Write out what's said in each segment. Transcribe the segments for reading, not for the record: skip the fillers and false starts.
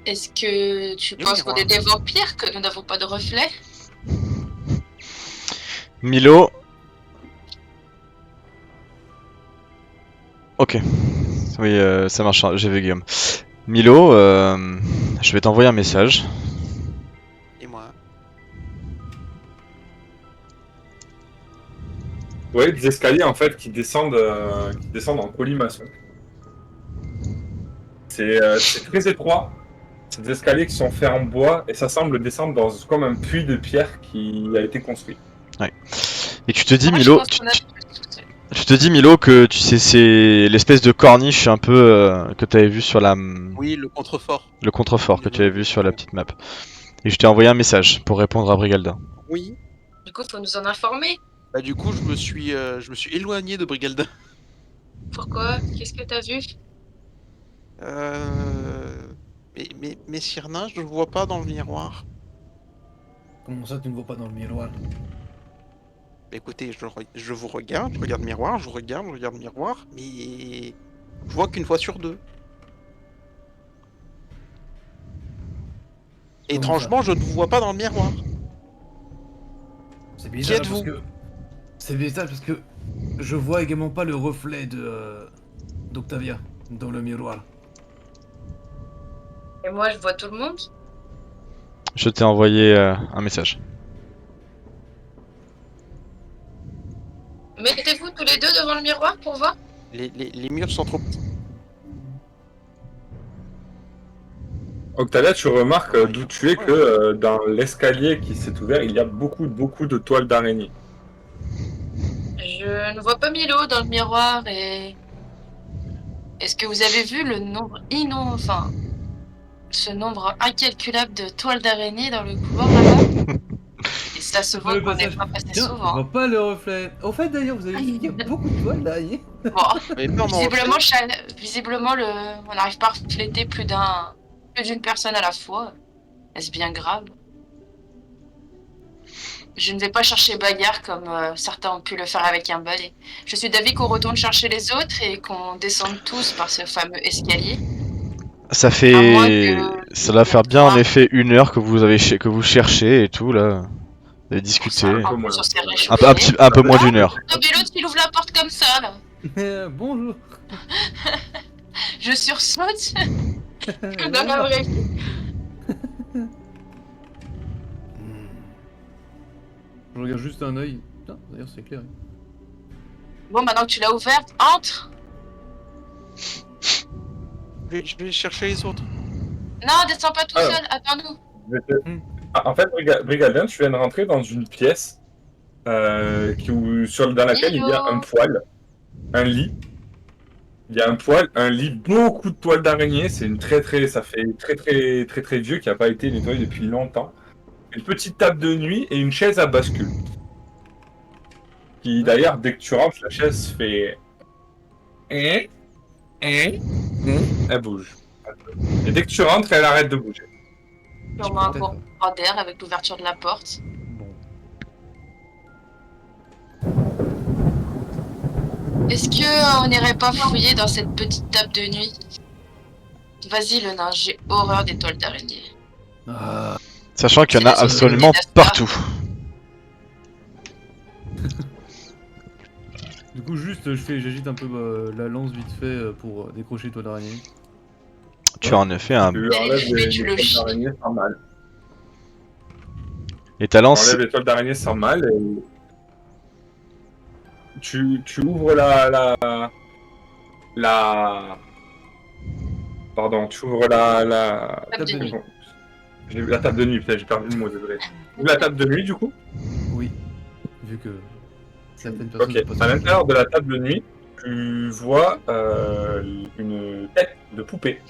Est-ce que tu Et penses oui, qu'on est des vampires, que nous n'avons pas de reflet? Milo. Ok. Oui, ça marche, j'ai vu Guillaume. Milo, je vais t'envoyer un message. Et moi. Vous voyez des escaliers en fait qui descendent en colimaçon. C'est très étroit. C'est des escaliers qui sont faits en bois et ça semble descendre dans comme un puits de pierre qui a été construit. Et tu te dis, Moi, je Milo, pense qu'on a tu te dis, Milo, que tu sais, c'est l'espèce de corniche un peu que tu avais vu sur la, Oui, le contrefort. le contrefort que tu avais vu sur la petite map. Et je t'ai envoyé un message pour répondre à Brigalda. Oui. Du coup, faut nous en informer. Bah du coup, je me suis éloigné de Brigalda. Pourquoi? Qu'est-ce que t'as vu? Mais Cyrna, je le vois pas dans le miroir. Comment ça, tu ne vois pas dans le miroir? Écoutez, je vous regarde, je regarde le miroir, je regarde le miroir, mais je vois qu'une fois sur deux. Comment ça? Étrangement, je ne vous vois pas dans le miroir. C'est Qui bizarre parce êtes-vous? que... C'est bizarre parce que je vois également pas le reflet de d'Octavia dans le miroir. Et moi, je vois tout le monde. Je t'ai envoyé un message. Mettez-vous tous les deux devant le miroir pour voir. Les murs sont trop petits. Octavia, tu remarques d'où tu es que dans l'escalier qui s'est ouvert, il y a beaucoup de toiles d'araignée. Je ne vois pas Milo dans le miroir et... Est-ce que vous avez vu le nombre enfin, ce nombre incalculable de toiles d'araignée dans le couloir là-bas? Et ça se voit Le qu'on n'est passage. pas passé Tiens, je souvent. vois pas le reflet. Au fait, d'ailleurs, vous avez vu qu'il y a beaucoup de toiles d'araignée. Bon, Mais non, non, visiblement, on n'arrive pas à refléter plus d'une personne à la fois. Est-ce bien grave? Je ne vais pas chercher bagarre comme certains ont pu le faire avec un balai. Je suis d'avis qu'on retourne chercher les autres et qu'on descende tous par ce fameux escalier. Ça À fait, moins que ça va faire bien en toi, effet 1 heure que vous avez que vous cherchez et tout là. Vous avez pour discuté. ça, peu en moins. plus on s'est Un peu réchauffé. moins d'1 heure. Mais l'autre il ouvre la porte comme ça là. Bonjour. Je sursaute dans la vraie vie. Je regarde juste un œil. Putain, d'ailleurs, c'est clair. Bon, maintenant que tu l'as ouverte, entre. je vais chercher les autres. Non, descends pas tout Alors. seul, attends-nous. En fait, Brigaldin, tu viens de rentrer dans une pièce dans laquelle il y a un poêle, un lit. Il y a un poêle, un lit, beaucoup de toiles d'araignée. Ça fait très vieux qui n'a pas été nettoyé depuis longtemps. Une petite table de nuit et une chaise à bascule. Qui d'ailleurs, dès que tu rentres, la chaise fait... Elle bouge. Et dès que tu rentres, elle arrête de bouger. Sûrement un courant d'air avec l'ouverture de la porte. Bon. Est-ce que on n'irait pas fouiller dans cette petite table de nuit? Vas-y le nain, j'ai horreur des toiles d'araignée. Ah. Sachant qu'il y en a C'est la absolument société partout. Du coup, juste, j'agite un peu la lance vite fait pour décrocher toi d'araignée. Tu as en effet un. Tu enlèves Mais les tu le toiles chies. d'araignée sans mal. Et ta Tu lance. enlèves les toiles d'araignée sans mal et... Tu ouvres Pardon, tu ouvres la... Table de nuit. La table de nuit, putain, j'ai perdu le mot, désolé. Tu ouvres la table de nuit, du coup. Oui. Vu que certaines personnes Ok, ne passent à pas. l'intérieur de la table de nuit, tu vois une tête de poupée.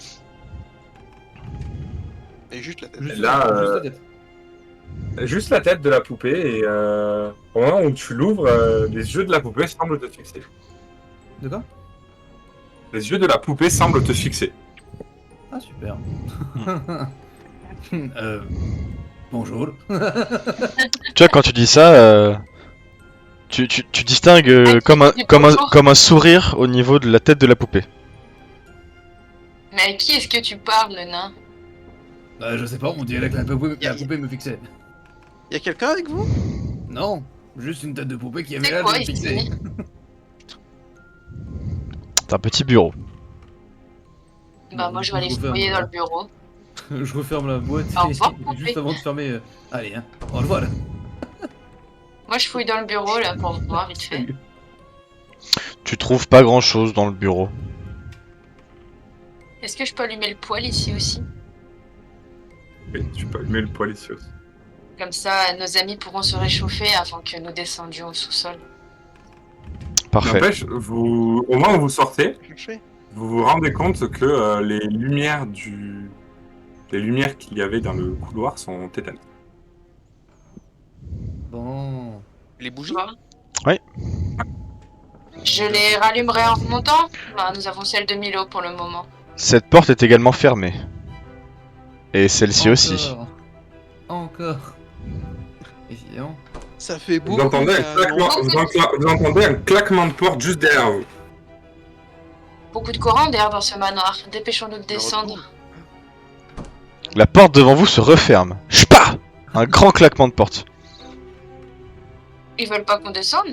Et juste la tête. Juste, Là, juste la tête. Juste la tête de la poupée, et au moment où tu l'ouvres, les yeux de la poupée semblent te fixer. De quoi? Les yeux de la poupée semblent te fixer. Ah, super. Bonjour. Tu vois, quand tu dis ça, tu distingues comme un sourire au niveau de la tête de la poupée. Mais à qui est-ce que tu parles, le nain? Bah, je sais pas, on dirait que la poupée me fixait. Y'a quelqu'un avec vous? Non, juste une tête de poupée qui avait C'est l'air de quoi me fixer. ici? C'est un petit bureau. Bah Bon, moi du je coup, vais aller fouiller dans le bureau. Je referme la boîte Au revoir, et poupée. juste avant de fermer... Allez, hein, au revoir. Moi je fouille dans le bureau là pour voir vite fait. Salut. Tu trouves pas grand chose dans le bureau. Est-ce que je peux allumer le poêle ici aussi? Oui, tu peux allumer le poêle ici aussi. Comme ça nos amis pourront se réchauffer avant que nous descendions au sous-sol. Parfait. N'empêche, vous, au moment où vous sortez, Cherchez. vous vous rendez compte que les lumières qu'il y avait dans le couloir sont éteintes. Bon... Les Tu bougies? vois? Oui. Je les rallumerai en remontant. Bah, nous avons celle de Milo pour le moment. Cette porte est également fermée. Et celle-ci aussi. Encore. Évidemment. Ça fait Vous beaucoup. entendez, un claquement, vous entendez un claquement de porte juste derrière vous. Beaucoup de courant d'air dans ce manoir. Dépêchons-nous de descendre. La porte devant vous se referme. Chpa! Un grand claquement de porte. Ils veulent pas qu'on descende?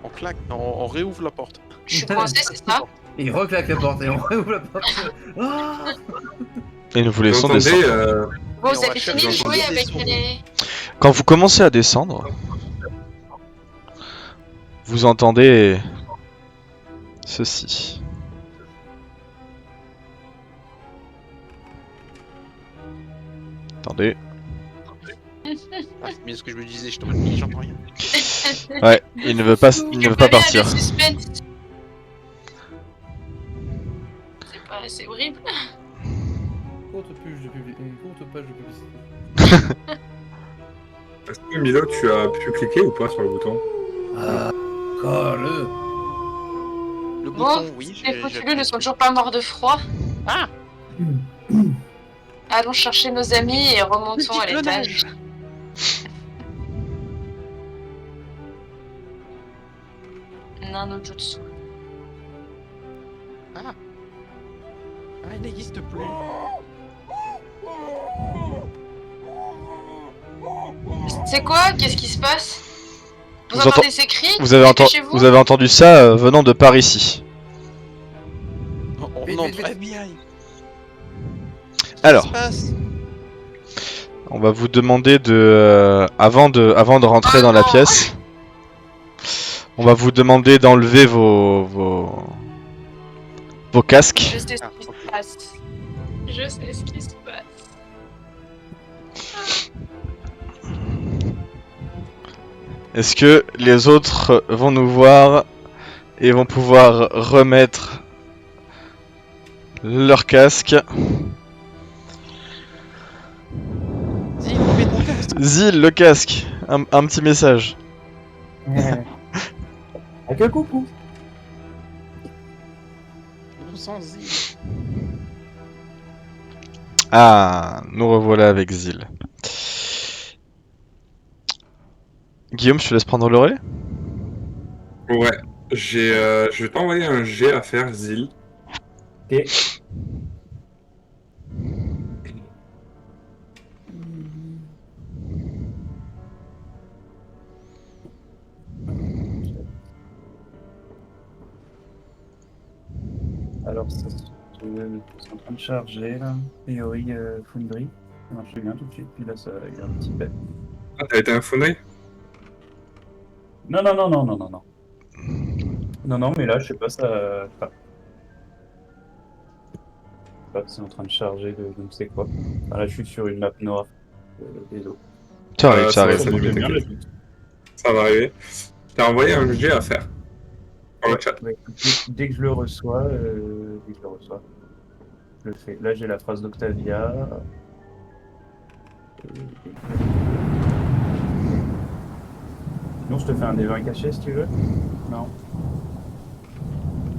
On claque, on réouvre la porte. Je suis coincée, c'est ça? Il reclaque la porte et on réouvre la porte. Ah, Et nous vous Vous laissons entendez, descendre. Bon, Et vous on va avez chercher fini de des jouer sons. avec les... Quand vous commencez à descendre, vous entendez ceci. Attendez. Ah, c'est bien ce que je me disais, je t'en j'entends rien. Ouais, il ne veut pas partir. Le suspense. C'est horrible. courte page de publicité. est-ce que Milo, tu as pu cliquer ou pas sur le bouton? Ah, colle. Le Bon, bouton, oui, les fautuleux ne sont toujours pas morts de froid. Ah! Allons chercher nos amis et remontons à l'étage. Nanojutsu. Ah, il n'existe plus. C'est quoi? Qu'est-ce qui se passe? Vous Vous entendez ces cris? Vous avez Dépêchez-vous. vous avez entendu ça venant de par ici. On Vite, entre vite, vite. bien. Alors, on va vous demander de avant de rentrer dans la pièce, on va vous demander d'enlever vos casques. Je sais ce qui se passe. Je sais ce qui se passe. Est-ce que les autres vont nous voir et vont pouvoir remettre leur casque? Dis, remets ton casque. Zil, le casque, un petit message. Ok, coucou. Bon sang, Zi. Ah, nous revoilà avec Zil. Guillaume, je te laisse prendre le relais? Ouais, je vais t'envoyer un jet à faire, Zil. Ok. Alors, ça, c'est en train de charger là. A priori, Foundry. Ça marche bien tout de suite. Puis là, ça, il y a un petit bête. Ah, t'as été un Foundry? Non, non, non, non, non, non, non. Non, non, mais là, je sais pas, ça. Enfin, je sais pas, c'est en train de charger de je ne sais quoi. Enfin, là, je suis sur une map noire des eaux. Ça arrive, ça ça va, arrive. ça monte lui bien, t'inquiète. là, Ça va arriver. Je t'ai envoyé un jet à faire. Dans le chat. ouais, dès que je le reçois, je le fais. Là, j'ai la phrase d'Octavia. Sinon, je te fais un D20 caché si tu veux. Non.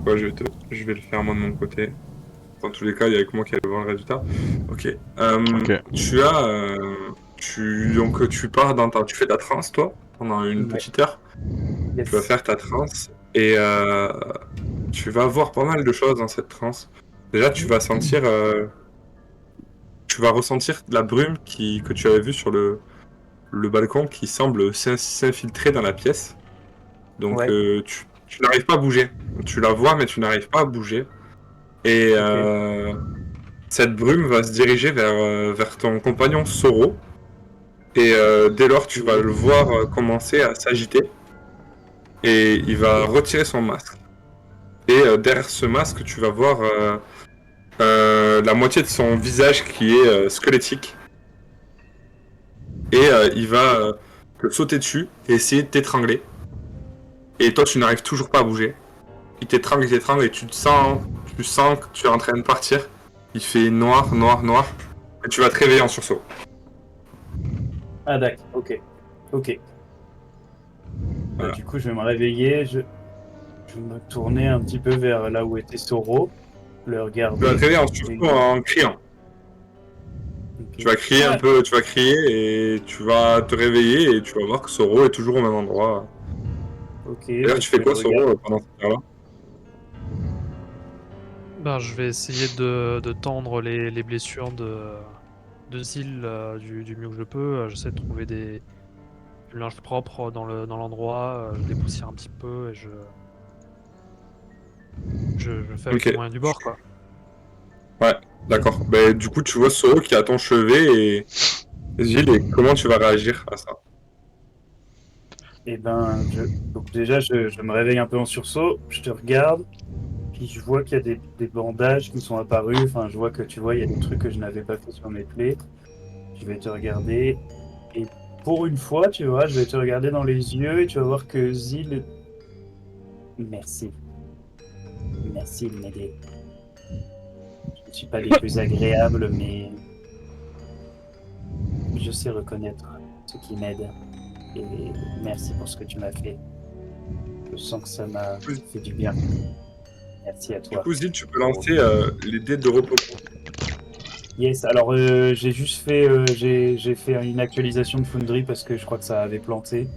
Ouais, je vais le faire moi de mon côté. Dans tous les cas, il y a que moi qui allais voir le résultat. Ok. Ok. Tu pars tu fais ta transe, toi, pendant une Ouais. petite heure. Yes. Tu vas faire ta transe et tu vas voir pas mal de choses dans cette transe. Déjà, tu vas sentir tu vas ressentir de la brume que tu avais vue sur le balcon qui semble s'infiltrer dans la pièce. Donc Ouais. tu n'arrives pas à bouger. Tu la vois, mais tu n'arrives pas à bouger. Et cette brume va se diriger vers ton compagnon Soro. Et dès lors, tu vas le voir commencer à s'agiter. Et il va retirer son masque. Et derrière ce masque, tu vas voir la moitié de son visage qui est squelettique. Et il va te sauter dessus et essayer de t'étrangler. Et toi, tu n'arrives toujours pas à bouger. Il t'étrangle et tu sens que tu es en train de partir. Il fait noir, noir, noir. Et tu vas te réveiller en sursaut. Ah d'accord, ok. Ok. Voilà. Du coup, je vais me réveiller, je vais me tourner un petit peu vers là où était Soro, le Tu vas regarder. te réveiller en sursaut en criant. Ok. Tu vas crier un peu, tu vas crier et tu vas te réveiller et tu vas voir que Soro est toujours au même endroit. Ok, D'ailleurs, bah, tu je fais vais quoi, le regarder. Soro, pendant cette heure-là? Ben, je vais essayer de tendre les blessures de Zil du mieux que je peux. J'essaie de trouver du linge propre dans l'endroit. Je dépoussière un petit peu et je fais avec Ok. les moyens du bord, quoi. Ouais, d'accord. Ben, du coup, tu vois Soro qui est à ton chevet et Gilles, et comment tu vas réagir à ça? Et ben, donc déjà, je me réveille un peu en sursaut, je te regarde, puis je vois qu'il y a des bandages qui sont apparus. Enfin, je vois que tu vois, il y a des trucs que je n'avais pas fait sur mes plaies. Je vais te regarder. Et pour une fois, tu vois, je vais te regarder dans les yeux et tu vas voir que Zil. Merci. Merci de m'aider. Je ne suis pas des plus agréables, mais je sais reconnaître ce qui m'aide. Et merci pour ce que tu m'as fait. Je sens que ça m'a fait du bien. Merci à Du toi. coup, Gilles, tu peux lancer les dés de repos. Yes, alors j'ai juste fait, j'ai fait une actualisation de Foundry parce que je crois que ça avait planté.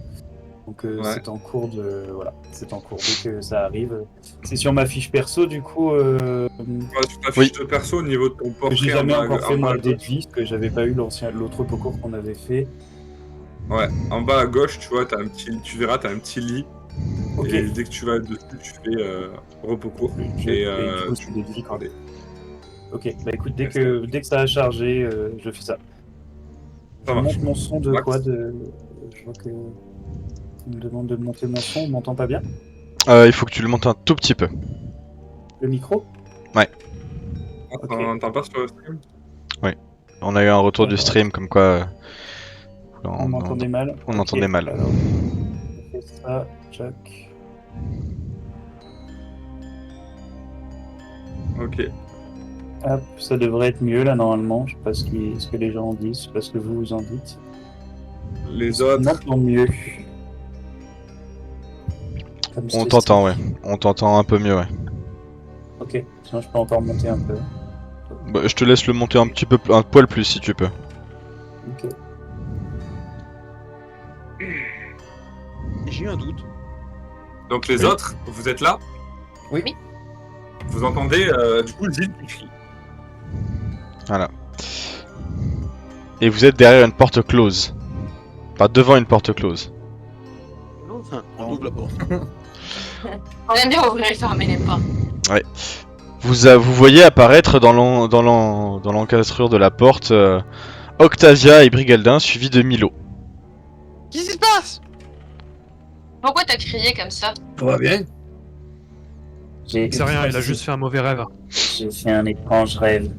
Donc Ouais. c'est en cours de. Voilà, c'est en cours. Dès que ça arrive. C'est sur ma fiche perso, du coup. Ouais, sur ta Oui. fiche de perso, au niveau de ton Que portrait j'ai jamais encore fait en bas moi à le dé de gauche. vie, parce que j'avais pas eu l'autre concours qu'on avait fait. Ouais, en bas à gauche, tu vois, tu verras, t'as un petit lit. Ok. Et dès que tu vas dessus, tu fais repos court. Et Et du coup, c'est tu des vies, quoi. des- Ok, bah écoute, dès Yes, ouais. que ça a chargé, je fais ça. Ça Je marche. monte mon son de Max. quoi de... Je vois que... On me demande de monter mon son, on m'entend pas bien? Il faut que tu le montes un tout petit peu. Le micro? Ah, Ok. t'en passes sur le stream? On a eu un retour du Alors, stream comme quoi on m'entendait mal? on Ok, entendait mal. alors, je fais ça, Jack. Ok. Hop, ça devrait être mieux là normalement. Je sais pas ce que les gens en disent, je sais pas ce que vous en dites. Les On autres, m'entend mieux. Comme On ceci. t'entend, ouais. On t'entend un peu mieux, ouais. Ok, sinon je peux encore monter un peu. Bah, je te laisse le monter un petit peu, un poil plus si tu peux. Ok. J'ai eu un doute. donc les Oui. autres, vous êtes là? Oui. Vous entendez du coup Gilles qui crie. Voilà. Et vous êtes derrière une porte close. Enfin, devant une porte close. On ouvre la porte. On aime bien ouvrir et fermer les portes. Vous voyez apparaître dans l'encastrure de la porte Octavia et Brigaldin suivis de Milo. Qu'est-ce qui se passe? Pourquoi t'as crié comme ça? Ça va bien? J'ai C'est rien, il a juste fait un mauvais rêve. J'ai fait un étrange rêve.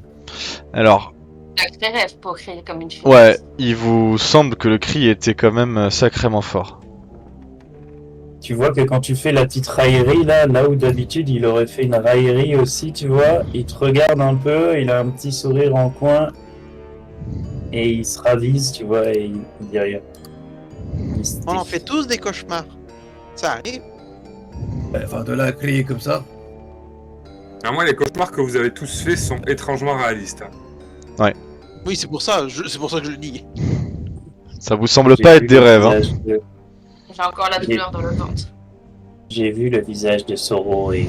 Alors, T'as que tes rêves pour crier comme une fille. ouais, il vous semble que le cri était quand même sacrément fort. Tu vois que quand tu fais la petite raillerie là où d'habitude il aurait fait une raillerie aussi, tu vois, il te regarde un peu, il a un petit sourire en coin et il se ravise, tu vois, et il dit rien. Il se On en dit- fait tous des cauchemars. Ça arrive. Enfin, de là à crier comme ça. Alors moi, les cauchemars que vous avez tous faits sont étrangement réalistes. Hein. Oui, c'est pour ça que je le dis. Ça vous semble J'ai pas vu être des le rêves, hein? visage de- J'ai encore la douleur dans le ventre. J'ai vu le visage de Soro et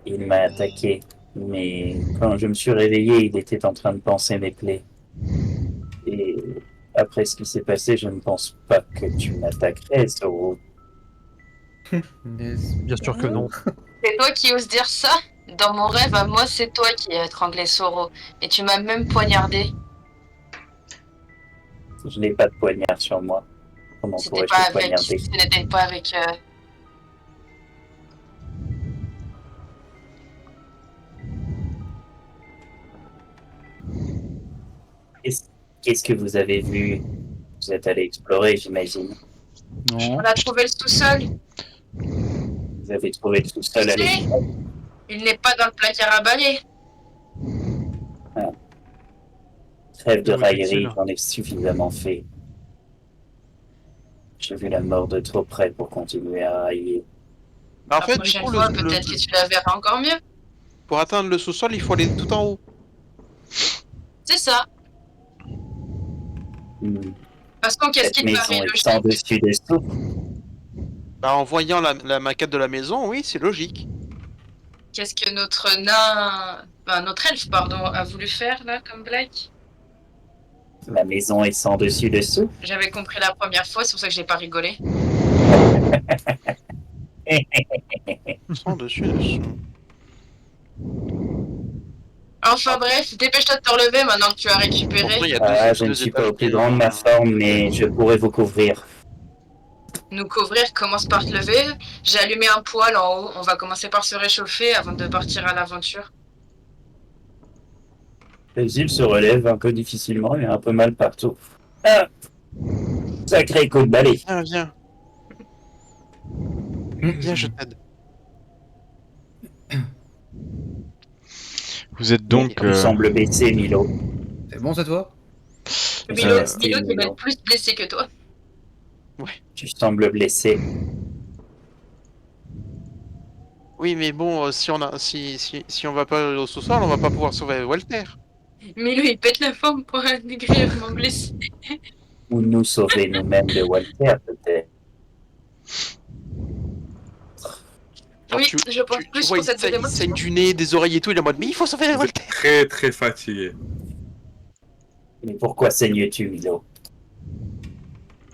il m'a attaqué. Mais quand je me suis réveillé, il était en train de panser mes plaies. Et après ce qui s'est passé, je ne pense pas que tu m'attaquerais, Zoro. Bien sûr que non. C'est toi qui oses dire ça? Dans mon rêve, à moi, c'est toi qui as étranglé Soro. Et tu m'as même poignardé. Je n'ai pas de poignard sur moi. Comment C'était pourrais-je pas te avec. poignarder? Ce n'était pas avec. Qu'est-ce que vous avez vu? Vous êtes allé explorer, j'imagine. Non. On a trouvé le sous-sol. Vous avez trouvé le Tu sous-sol à sais, l'époque. il n'est pas dans le placard à balai. Trêve de D'où raillerie, est-il? j'en ai suffisamment fait. J'ai vu la mort de trop près pour continuer à railler. Bah, en La fait, du prochaine coup, fois, peut-être que tu la verras encore mieux. pour atteindre le sous-sol, il faut aller tout en haut. C'est ça. Hmm. De toute façon, qu'est-ce Cette qui te paraît maison est sans logique? dessus dessous. Bah, en voyant la maquette de la maison, oui, c'est logique. Qu'est-ce que notre nain. Enfin, notre elfe, pardon, a voulu faire là comme blague? La maison est sans dessus dessous. J'avais compris la première fois, c'est pour ça que j'ai pas rigolé. Sans dessus. Enfin bref, dépêche-toi de te relever maintenant que tu as récupéré. Pourtant, il y a Ah, deux, je ne deux suis pas étages au plus de- grand de ma forme, mais je pourrais vous couvrir. Nous couvrir, commence par te lever. J'ai allumé un poêle en haut. On va commencer par se réchauffer avant de partir à l'aventure. Zil se relève un peu difficilement et a un peu mal partout. Ah, sacré coup de balai. Viens. Viens, je t'aide. Vous êtes donc. Tu sembles baisser, Milo. C'est bon cette fois? Milo, Merci, Milo qui va Milo. être plus blessé que toi. Tu sembles blessé. Oui, mais bon, si on va pas au sous-sol, on va pas pouvoir sauver Walter. Milo, il pète la forme pour un grièvement blessé. Ou nous sauver nous-mêmes de Walter, peut-être. Genre, Oui, je pense tu plus vois, pour cette deuxième il saigne option. du nez, des oreilles et tout, il est en mode, mais il faut sauver Vous êtes Walter. très très fatigué. Mais pourquoi saignes-tu, Milo?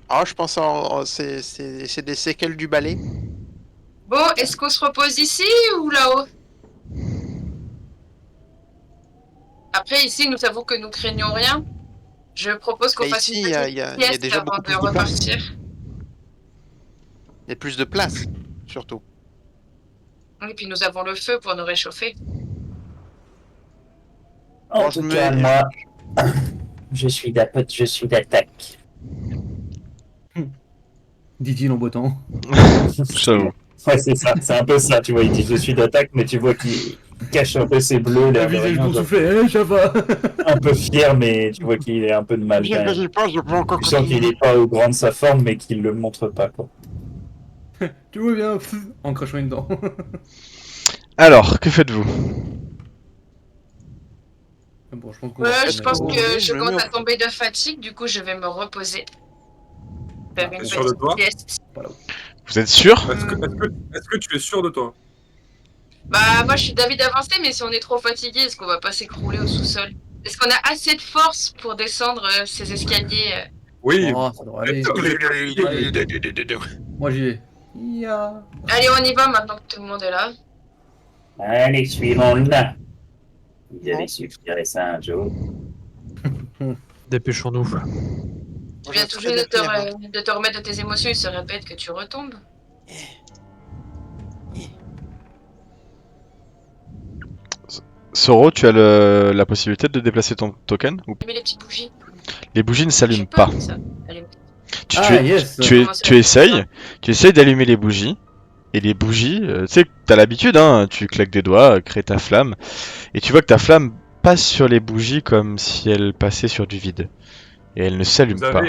Ah, je pense c'est des séquelles du balai. Bon, est-ce qu'on se repose ici ou là-haut? Après, ici, nous savons que nous craignons rien. Je propose qu'on Mais fasse ici, une il y a, petite il y a- il y a sieste déjà avant beaucoup de plus de place. repartir. Il y a plus de place, surtout. Et puis nous avons le feu pour nous réchauffer. En Bon, tout cas, moi, je suis d'attaque. Dit-il en boitant. J'avoue. Ouais, c'est ça, c'est un peu ça, tu vois, il dit je suis d'attaque, mais tu vois qu'il cache un peu ses bleus, Le l'air de visage rien, genre, boursouflé, ça va. un peu fier, mais tu vois qu'il est un peu de mal quand même. pas, je peux encore Tu sens qu'il est pas au grand de sa forme, mais qu'il le montre pas, quoi. Tu vois bien, en crachant une dent. Alors, que faites-vous? Bon, je pense qu'on Ouais, va je pense retourner que au- je je me commence mets à tomber de fatigue, du coup je vais me reposer. Faire une T'es sûr de toi? petite sieste. Vous êtes sûr? Est-ce que tu es sûr de toi? Bah moi je suis d'avis d'avancer, mais si on est trop fatigué, est-ce qu'on va pas s'écrouler au sous-sol? Est-ce qu'on a assez de force pour descendre ces escaliers? Oui. Oh, ça devrait aller. Moi j'y vais. Ya. Allez, on y va maintenant que tout le monde est là. Allez, suivons le nain. Vous avez suggéré ça un jour. Dépêchons-nous. Tu viens tout juste de te remettre de tes émotions, il se répète que tu retombes. Soro, tu as la possibilité de déplacer ton token ou... Mets les petites bougies. Les bougies ne Je s'allument peux, pas. ça. Allez. Ah yes. Tu essayes d'allumer les bougies. Et les bougies, tu sais, t'as l'habitude, hein, tu claques des doigts, crée ta flamme. Et tu vois que ta flamme passe sur les bougies comme si elle passait sur du vide. Et elle ne s'allume pas.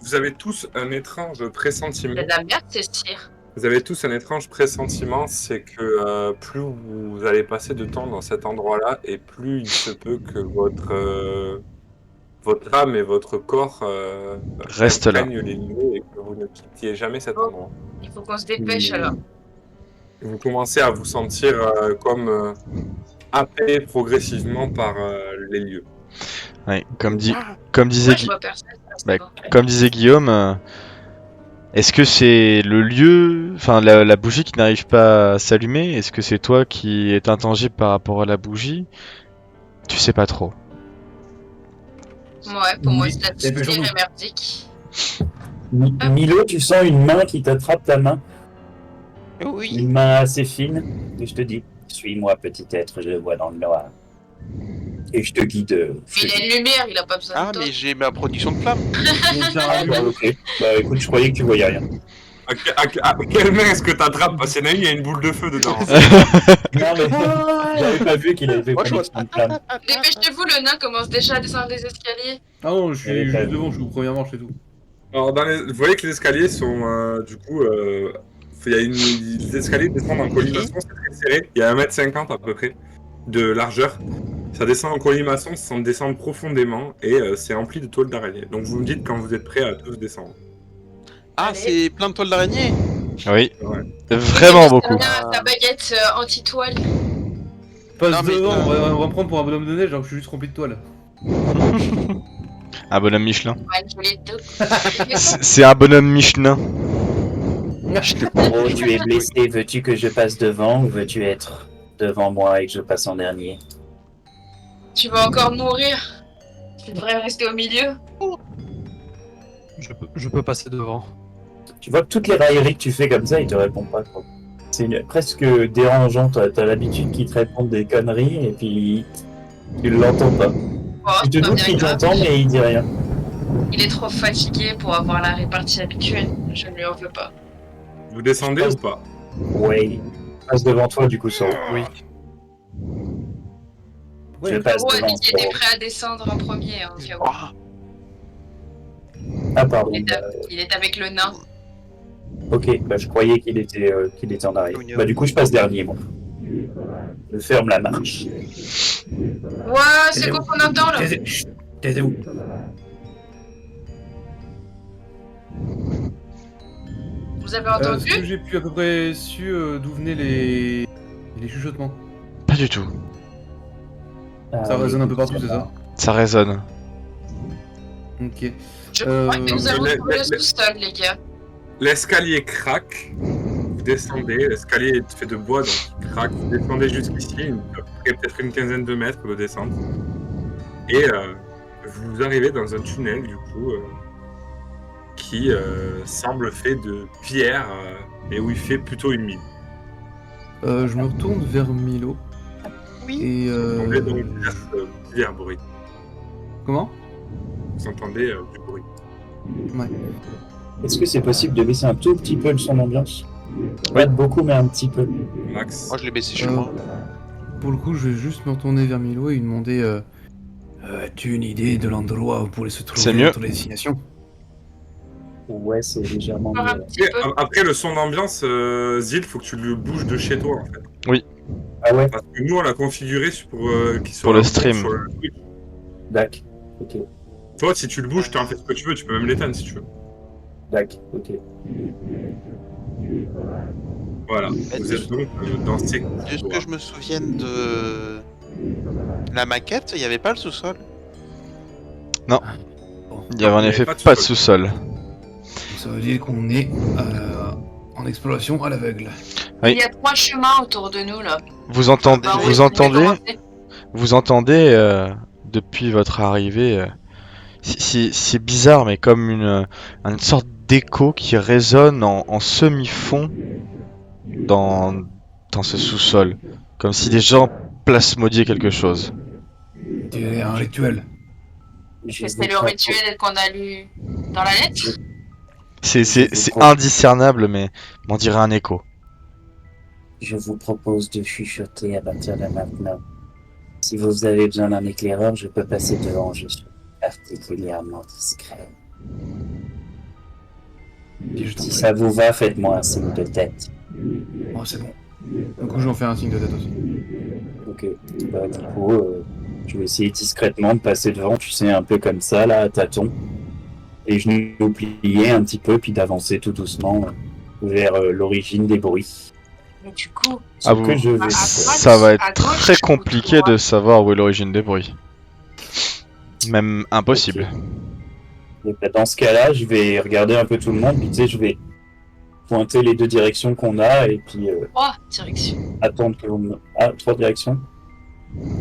Vous avez tous un étrange pressentiment. C'est de la merde, c'est cire. Vous avez tous un étrange pressentiment, c'est que plus vous allez passer de temps dans cet endroit-là, et plus il se peut que votre âme et votre corps Reste là. imprègnent les lieux et que vous ne quittiez jamais cet Oh. endroit. Il faut qu'on se dépêche alors. Vous commencez à vous sentir comme happé progressivement par les lieux. Ouais, comme Moi, disait je vois personne. Ça Bah, va. comme disait Guillaume, est-ce que c'est le lieu, enfin la bougie qui n'arrive pas à s'allumer? Est-ce que c'est toi qui est intangible par rapport à la bougie? Tu sais pas trop. Ouais, pour moi, Oui, c'est la dépêchons-nous. tire et merdique. Milo, tu sens une main qui t'attrape ta main, Oui. une main assez fine, et je te dis, suis-moi petit être, je vois dans le noir. Et je te guide. Il a une lumière, il a pas besoin Ah, de toi. mais j'ai ma production de flamme. On tient à Ah, bah, lui. ok. Bah écoute, je croyais que tu voyais rien. À quelle main est-ce que t'attrapes? Parce qu'il y en a une, il y a une boule de feu dedans. Non mais j'avais pas vu qu'il avait fait Moi, je vois. production de flamme. Dépêchez-vous, le nain commence déjà à descendre les escaliers. Ah non, je J'avais suis pas juste vu. devant, je suis au premier marche et tout. Alors, vous voyez que les escaliers sont du coup. Il y a les escaliers descendent en colimaçon, c'est très serré. Il y a 1,50 m à peu près de largeur. Ça descend en colimaçon sans descendre profondément et c'est rempli de toiles d'araignée. Donc vous me dites quand vous êtes prêts à tous descendre. Ah, Allez. c'est plein de toiles d'araignée. Oui, Ouais. vraiment beaucoup. Sa baguette anti-toile. Passe Non, mais, devant, on va me prendre pour un bonhomme de neige alors que je suis juste rempli de toile. Un bonhomme Michelin. Ouais, je l'ai deux. C'est un bonhomme Michelin. Oh, tu es blessé, veux-tu que je passe devant ou veux-tu être devant moi et que je passe en dernier? Tu vas encore mourir. Tu devrais rester au milieu. Je peux passer devant. Tu vois que toutes les railleries que tu fais comme ça, il te répond pas quoi. C'est presque dérangeant, t'as l'habitude qu'il te réponde des conneries et puis tu l'entends pas. Oh, Tu te c'est pas doutes bien qu'il grave. t'entend mais il dit rien. Il est trop fatigué pour avoir la répartie habituelle. Je ne lui en veux pas. Vous descendez ou pas? Ouais. Je passe devant toi du coup, Soro. Oui. Je passe Zoro a devant dit qu'il était Soro. prêt à descendre en premier. Hein, Fiao. Ah, Ah pardon. Il est avec le nain. Ok, bah, je croyais qu'il était en arrière. Oh, no. Bah du coup je passe dernier moi. Je ferme la marche. Ouais, c'est quoi qu'on entend là? Taisez-vous. Vous avez Est-ce entendu? que j'ai pu à peu près su d'où venaient les chuchotements? Pas du tout. Ça résonne un peu partout, c'est ça? Ça résonne. Ok. Je crois que nous allons le- trouver le le- sous-sol, les gars. L'escalier craque. Vous descendez. L'escalier est fait de bois donc il craque. Vous descendez jusqu'ici, peut-être une quinzaine de mètres de descente. Et vous arrivez dans un tunnel du coup qui semble fait de pierre et où il fait plutôt une mine. Je me retourne vers Milo. oui. Et Vous entendez donc divers bruits. Comment? Vous entendez du bruit. Ouais. Est-ce que c'est possible de baisser un tout petit peu le son d'ambiance? Pas beaucoup mais un petit peu. Max. Moi, je l'ai baissé chez Euh, moi. Pour le coup, je vais juste me retourner vers Milo et lui demander as-tu une idée de l'endroit où pourrait se trouver C'est mieux. notre destination? Ouais, c'est légèrement Encore un mieux. petit peu. Après le son d'ambiance, Zil, faut que tu le bouges de chez toi en fait. Ah ouais, Parce que nous on l'a configuré pour qu'il soit Pour le bon stream. sur le Twitch. d'accord. Ok, Toi, si tu le bouges, tu en fais ce que tu veux. Tu peux même l'éteindre si tu veux. d'accord, ok. Voilà. Vous êtes donc dans ces. De ce que je me souvienne de la maquette, il n'y avait pas le sous-sol. Il y avait en Il y effet avait pas de sous-sol. Donc, ça veut dire qu'on est en exploration à l'aveugle. Oui. Il y a 3 chemins autour de nous là. Vous entendez, Par où vous est-ce qu'on devait entendez, commencer? vous entendez depuis votre arrivée, c'est bizarre, mais comme une sorte d'écho qui résonne en semi-fond dans ce sous-sol, comme si des gens plasmodiaient quelque chose. C'est un rituel. Je C'est le vous rituel qu'on a lu dans la lettre. C'est indiscernable, mais on dirait un écho. Je vous propose de chuchoter à partir de maintenant. Si vous avez besoin d'un éclaireur, je peux passer devant, je suis particulièrement discret. Et je t'en Si prie. ça vous va, faites-moi un signe de tête. Oh, c'est bon. Du coup, j'en fais un signe de tête aussi. Ok. Bah, du coup, je vais essayer discrètement de passer devant, tu sais, un peu comme ça, là, à tâtons. Et je nous plier un petit peu, puis d'avancer tout doucement vers l'origine des bruits. Mais du coup, Ah, Ce que je vais à droite, ça va être à gauche, très ou compliqué droite. de savoir où est l'origine des bruits. Même impossible. Et bah, dans ce cas-là, je vais regarder un peu tout le monde, puis tu sais, je vais pointer les deux directions qu'on a et puis Trois directions. attendre que vous me... Ah, 3 directions.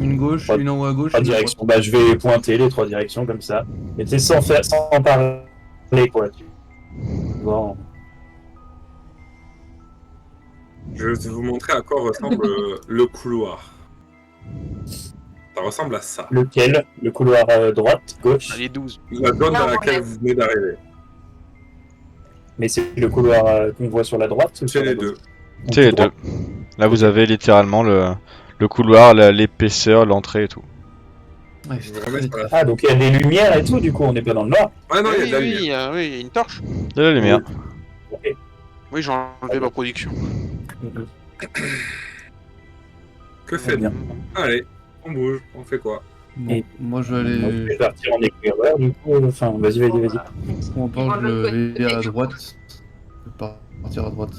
Une gauche, Pas- une en haut à gauche, Trois une à droite. directions. Bah, je vais pointer les 3 directions comme ça. Et tu sais, sans en parler, quoi. Tu vois, Je vais vous montrer à quoi ressemble le couloir. Ça ressemble à ça. lequel? Le couloir droite, gauche? Allez, 12. La zone dans Là, laquelle ouais. vous venez d'arriver. Mais c'est le couloir qu'on voit sur la droite ou C'est sur la les gauche? deux. Ou C'est les tout droit? deux. Là, vous avez littéralement le couloir, l'épaisseur, l'entrée et tout. Ouais, Je c'est vais très, remettre très- la- Ah, donc il y a des lumières et tout, du coup, on n'est pas dans le noir. Ouais, non, il y a de la oui, lumière. oui, il y a une torche. De la lumière. Ok. Oui, j'ai enlevé ma production. Que Très faites-vous? bien. Allez, on bouge, on fait quoi? Bon, Et- moi je vais Moi, je aller. vais partir en éclaireur, du coup. Enfin, vas-y. Pour ma part, Bon, je le vais côté, à du droite. Je vais partir à droite.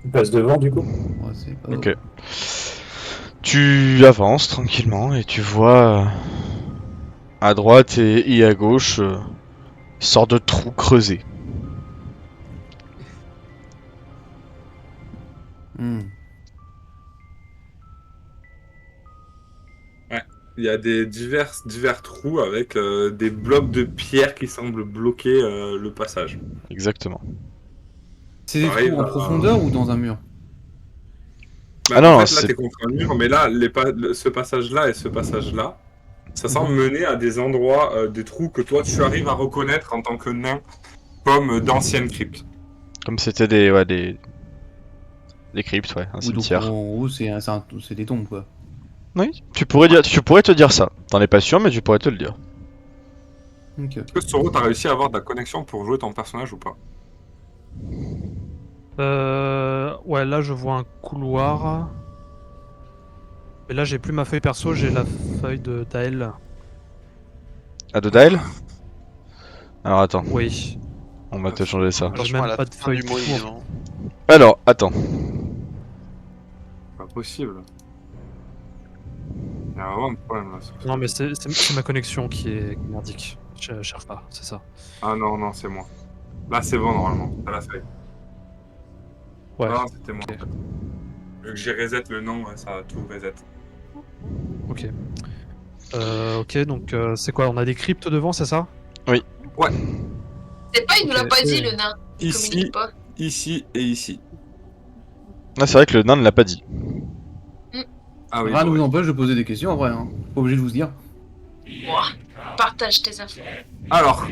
Tu passes devant, du coup. Ouais, c'est pas Ok. Tu avances tranquillement et tu vois à droite et à gauche sorte de trou creusé. Hmm. Il y a des divers trous avec des blocs de pierre qui semblent bloquer le passage. Exactement. C'est des T'arrives trous en à- profondeur ou dans un mur? Bah, Ah non, en non, fait, là, c'est- t'es contre un mur, mais là, ce passage-là et ce passage-là, ça semble mener à des endroits, des trous que toi, tu arrives à reconnaître en tant que nain comme d'anciennes cryptes. Comme c'était des cryptes, ouais, un Oui, donc cimetière. en gros, c'est des tombes quoi. Oui, tu pourrais te dire ça. T'en es pas sûr, mais tu pourrais te le dire. Ok. Est-ce que Soro, t'as réussi à avoir de la connexion pour jouer ton personnage ou pas? Ouais, là je vois un couloir. Mais là j'ai plus ma feuille perso, j'ai la feuille de Tael. À Dodael? Alors attends, Oui. on va te changer ça. Alors, Franchement, même à la pas de fin du feuille mot, tout. évidemment. Alors, attends. Pas possible. Il y a vraiment un problème là. Non, mais c'est ma connexion qui m'indique. Je cherche pas, c'est ça. Ah non, non, c'est moi. Là, c'est bon normalement. T'as la feuille. Ouais. Non, c'était moi. ok. En fait. Vu que j'ai reset le nom, ça a tout reset. Ok. Ok, donc c'est quoi? On a des cryptes devant, c'est ça? C'est pas, il nous l'a Ok, pas dit, oui. le nain. Il Ici, communique pas. ici et ici. Ah, c'est vrai que le nain ne l'a pas dit. Ah oui, Rien ne bah vous ouais. empêche de poser des questions après, hein. Pas obligé de vous dire. Ouah, partage tes infos. Alors,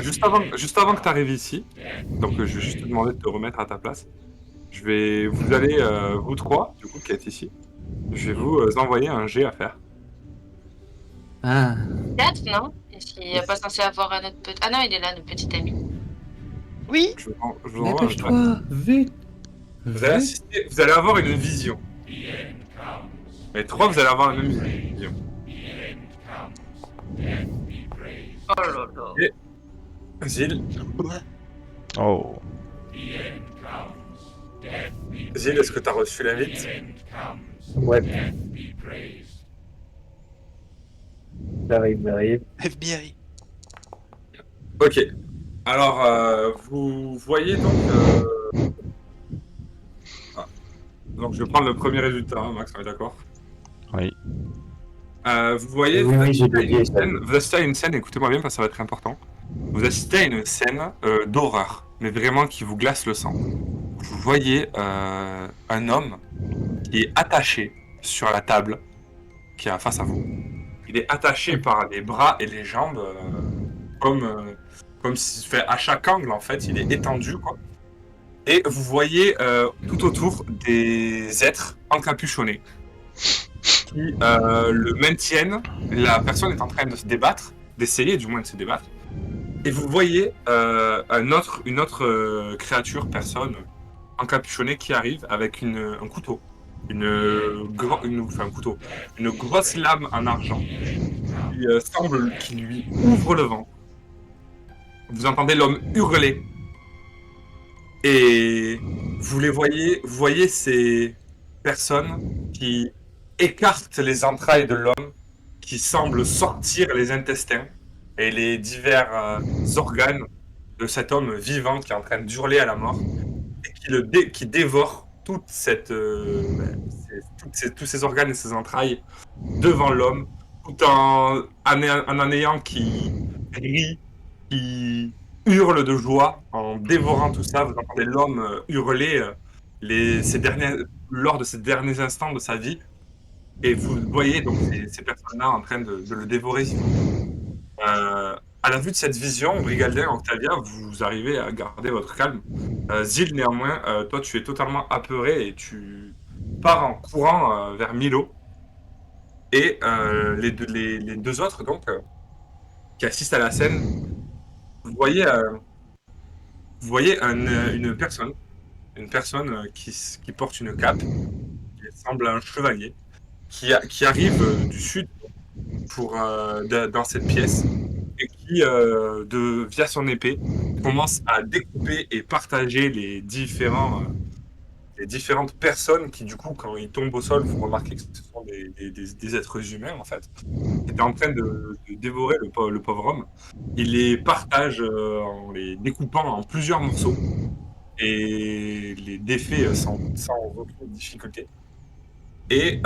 juste avant que tu arrives ici, donc je vais juste te demander de te remettre à ta place. Vous allez, vous trois, du coup, qui êtes ici, je vais vous envoyer un jet à faire. Ah. 4, non? Il n'est pas censé avoir un autre petit. Ah non, il est là, notre petit ami. Oui. Je vous envoie un jet. Dépêche-toi, vite. Vite. Vous allez avoir une vision. Les trois, vous allez avoir la même vision. Oh là là. Zil, Oh. est-ce que tu as reçu l'invite? Ouais. J'arrive. FBI. Ok. Alors, vous voyez donc... ah. Donc, je vais prendre le premier résultat, hein, Max, on est d'accord? Oui. Vous voyez, Oui, vous oui, assistez j'ai à une oublié ça. scène- vous assistez à une scène, écoutez-moi bien parce que ça va être important. Vous assistez à une scène d'horreur, mais vraiment qui vous glace le sang. Vous voyez un homme qui est attaché sur la table qui est face à vous. Il est attaché par les bras et les jambes, comme si, fait, à chaque angle en fait, il est étendu quoi. Et vous voyez tout autour des êtres encapuchonnés qui le maintiennent. La personne est en train de se débattre, d'essayer du moins de se débattre. Et vous voyez une autre créature, personne encapuchonnée qui arrive avec un couteau. Une grosse lame en argent qui semble qu'il lui ouvre le ventre. Vous entendez l'homme hurler. Et vous voyez ces personnes qui écartent les entrailles de l'homme, qui semblent sortir les intestins et les divers organes de cet homme vivant qui est en train d'hurler à la mort et qui dévore toute tous ces organes et ces entrailles devant l'homme, tout en ayant qui rit, qui hurle de joie en dévorant tout ça. Vous entendez l'homme hurler lors de ces derniers instants de sa vie. Et vous voyez donc ces personnes-là en train de le dévorer. À la vue de cette vision, Brigaldin, Octavia, vous arrivez à garder votre calme. Zil, néanmoins, toi, tu es totalement apeuré et tu pars en courant vers Milo. Et les deux autres, donc, qui assistent à la scène, vous voyez une personne qui porte une cape, qui semble un chevalier, qui arrive du sud dans cette pièce et qui, via son épée, commence à découper et partager les différentes personnes qui, du coup, quand ils tombent au sol, vous remarquez que ce sont des êtres humains, en fait. Il est en train de dévorer le pauvre homme. Il les partage en les découpant en plusieurs morceaux et les défait sans aucune difficulté. Et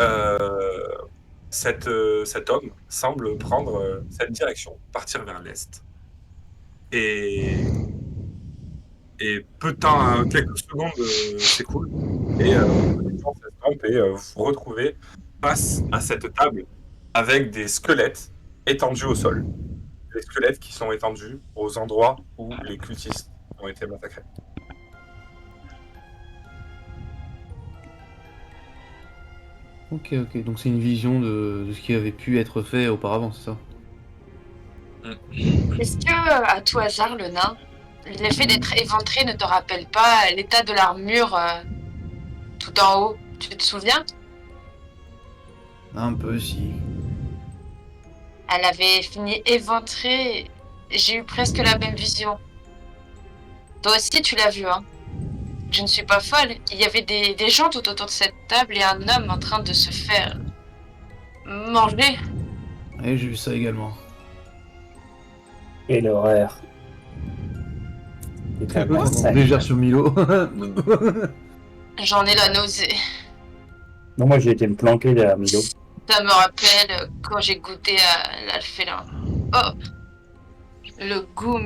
cet homme semble prendre cette direction, partir vers l'est. Et peu de temps, quelques secondes s'écoulent, et le temps s'estompe et vous vous retrouvez face à cette table avec des squelettes étendus au sol. Des squelettes qui sont étendus aux endroits où les cultistes ont été massacrés. Ok, donc c'est une vision de ce qui avait pu être fait auparavant, c'est ça? Est-ce que, à tout hasard, le nain, l'effet d'être éventré ne te rappelle pas l'état de l'armure tout en haut? Tu te souviens? Un peu, si. Elle avait fini éventrée. J'ai eu presque la même vision. Toi aussi, tu l'as vu, hein? Je ne suis pas folle. Il y avait des gens tout autour de cette table et un homme en train de se faire manger. Et j'ai vu ça également. Et l'horaire. Légère sur Milo. J'en ai la nausée. Non, moi j'ai été me planquer derrière Milo. Ça me rappelle quand j'ai goûté à l'alfélin. Oh, le goût.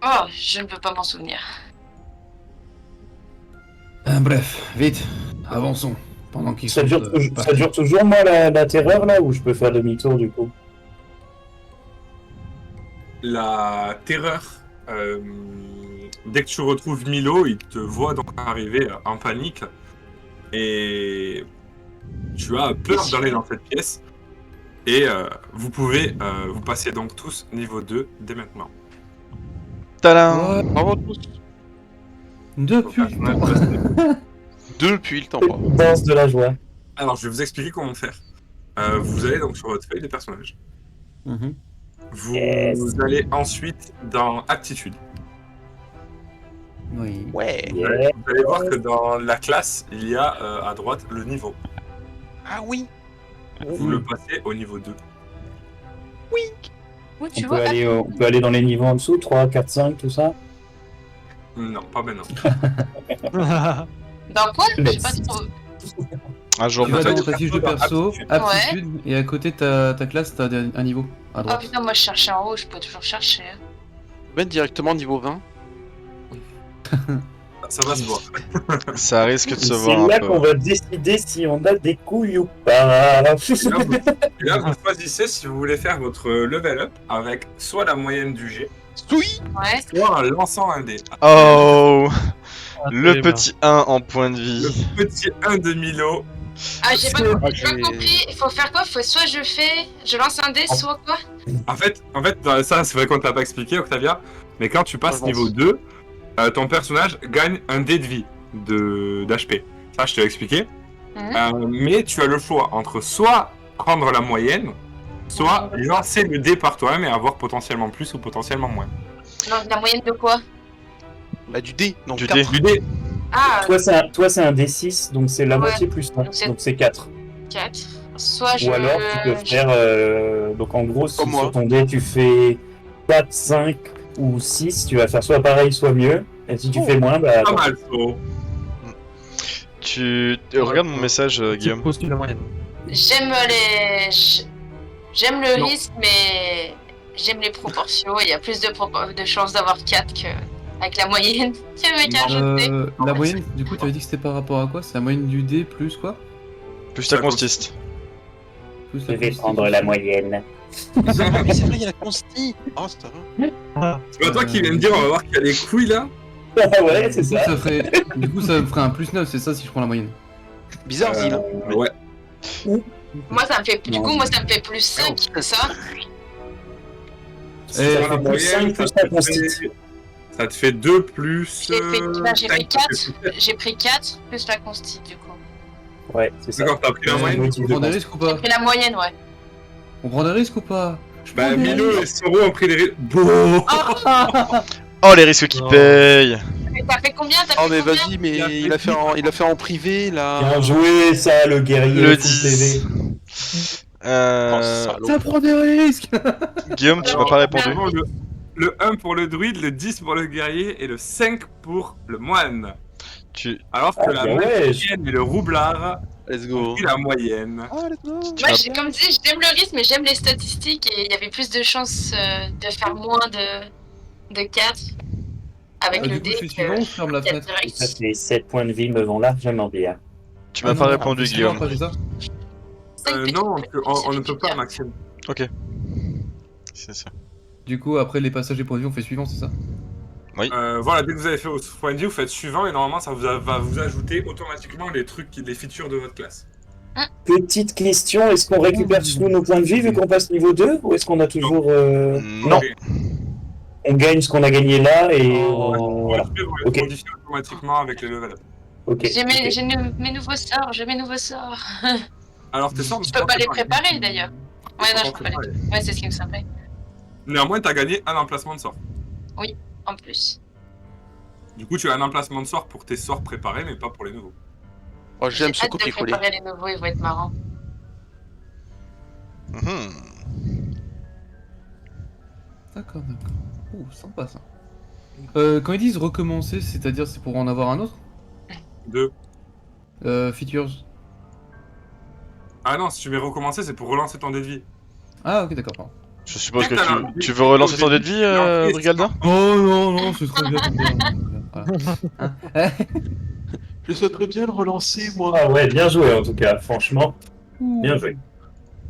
Oh, je ne peux pas m'en souvenir. Bref, vite, avançons. Pendant qu'ils Ça sont, dure toujours, moi, la terreur, là, ou je peux faire demi-tour, du coup? La terreur, dès que tu retrouves Milo, il te voit donc arriver en panique et tu as peur d'aller dans cette pièce et vous pouvez vous passer donc tous niveau 2 dès maintenant. Tadam! Bravo à tous. Depuis le temps. Depuis le temps, bravo. Danse de la joie. Alors, je vais vous expliquer comment faire. Vous allez donc sur votre feuille de personnage. Mhm. Vous allez ensuite dans Aptitude. Oui. Ouais. Vous allez voir que dans la classe, il y a à droite le niveau. Ah oui. Vous le passez au niveau 2. Où On tu peut, vois on peut aller dans les niveaux en dessous, 3, 4, 5, tout ça? Non, pas maintenant. Dans quoi? Je sais pas trop. Un jour, Tu vas peut-être. dans ta fiche de perso, Aptitude. aptitude, et à côté ta classe, t'as un niveau à Oh droite. putain, moi je cherchais en haut, je peux toujours chercher. Mettre directement niveau 20. Ça va se voir. Ça risque de se C'est voir un là peu. qu'on va décider si on a des couilles ou pas. Et là, vous choisissez si vous voulez faire votre level up avec soit la moyenne du G, Oui. Ouais. soit en lançant un dé. Oh! Le terrible. petit 1 en point de Le vie. petit 1 de Milo. Ah, j'ai pas j'ai- compris. Il faut faire quoi? Faut soit je lance un dé, soit quoi? En fait, ça, c'est vrai qu'on te l'a pas expliqué, Octavia, mais quand tu passes Avance. niveau 2, ton personnage gagne un dé de vie d'HP. Ça, je te l'ai expliqué. Mais tu as le choix entre soit prendre la moyenne, soit lancer le dé par toi-même et avoir potentiellement plus ou potentiellement moins. Non, la moyenne de quoi? Bah du dé. Non, Du quatre. dé. Du dé. Ah, Toi, c'est un D6, donc c'est la Ouais. moitié plus 1, Donc c'est- donc c'est 4. 4. Soit je. Ou alors, tu peux faire. Donc, en gros, si Comme moi. sur ton dé, tu fais 4, 5 ou 6, tu vas faire soit pareil, soit mieux. Et si tu fais moins, bah. Pas attends. mal, so. Regarde mon message, Guillaume. Pose la moyenne. J'aime J'aime le Non. risque, mais j'aime les proportions. Il y a plus de chances d'avoir 4 qu'avec la moyenne. C'est le mec à jeter. La moyenne, du coup, tu avais dit que c'était par rapport à quoi? C'est la moyenne du dé plus quoi? Plus ta constiste. Plus Je vais prendre la moyenne. Ah, mais c'est vrai, il y a la consti. Oh, ça va. C'est pas toi qui viens de dire, on va voir qu'il y a les couilles là? Ouais, c'est ça. Du coup, ça me ferait un plus 9, c'est ça si je prends la moyenne. Bizarre, Zil. hein. Ouais. Moi, ça me fait, du Non. coup, moi, ça me fait plus 5, c'est ça? Ça Eh, fait la plus moyenne, 5 plus ça ta te constite. Ça te fait 2 plus. J'ai pris 4. 5, J'ai pris 4 plus la consti, du coup. Ouais, c'est ça. D'accord, t'as pris la On moyenne. prend des risques ou J'ai pas? pris la moyenne, ouais. On prend des risques ou pas? Bah, Milo et Soro ont pris les risques. Bon. Oh, les risques qui Non. payent. T'as fait combien? T'as Oh, fait mais combien? vas-y, mais il a fait en privé là. Bien joué, ça, le guerrier Le full 10. TV. Oh, Euh... salaud. Ça prend des risques! Guillaume, tu m'as pas répondu. Vraiment, le 1 pour le druide, le 10 pour le guerrier et le 5 pour le moine. Tu... Alors que Ah, la bien ouais, magicienne et le roublard Let's ont go. pris la moyenne. Ah, let's go. Moi, comme dit, j'aime le risque, mais j'aime les statistiques et il y avait plus de chances de faire moins de 4 avec le Du coup, dé je suis suivant ou je ferme la 4 fenêtre? direct. Ça fait 7 points de vie me vont largement bien. Tu m'as pas répondu, je suis suivant Guillaume. après, c'est ça? 5 Non, petites on ne peut petites pas, pierres. Maxime. C'est ça. Du coup, après les passages et points de vue, on fait suivant, c'est ça? Voilà, dès que vous avez fait votre point de vue, vous faites suivant et normalement ça va vous ajouter automatiquement les features de votre classe. Petite question, est-ce qu'on récupère tous nos points de vie vu qu'on passe niveau 2 ou est-ce qu'on a toujours... Non. Ok. On gagne ce qu'on a gagné là et Voilà. voilà. Vous Ok. modifiez automatiquement avec les level up. Ok. J'ai mes, ok. j'ai mes nouveaux sorts, j'ai mes nouveaux sorts. Alors tes sorts, Je peux pas les préparer d'ailleurs. Ouais, non, je peux pas les préparer. préparer. Ouais, c'est ce qui me semblait. Néanmoins, t'as gagné un emplacement de sort. En plus. Du coup, tu as un emplacement de sort pour tes sorts préparés, mais pas pour les nouveaux. Oh, j'aime J'ai ce hâte de copier-coller. préparer les nouveaux, ils vont être marrants. Mhm. D'accord. Ouh, sympa ça. Quand ils disent recommencer, c'est-à-dire c'est pour en avoir un autre? 2. Features. Ah non, si tu veux recommencer, c'est pour relancer ton dé de vie. Ah, ok, d'accord, pardon. Je suppose que Alors, tu veux relancer ton dé de vie, Brigalda? Oh non, c'est très bien. Voilà. Je souhaiterais bien le relancer, moi. Ah ouais, bien joué en tout cas, franchement. Bien joué.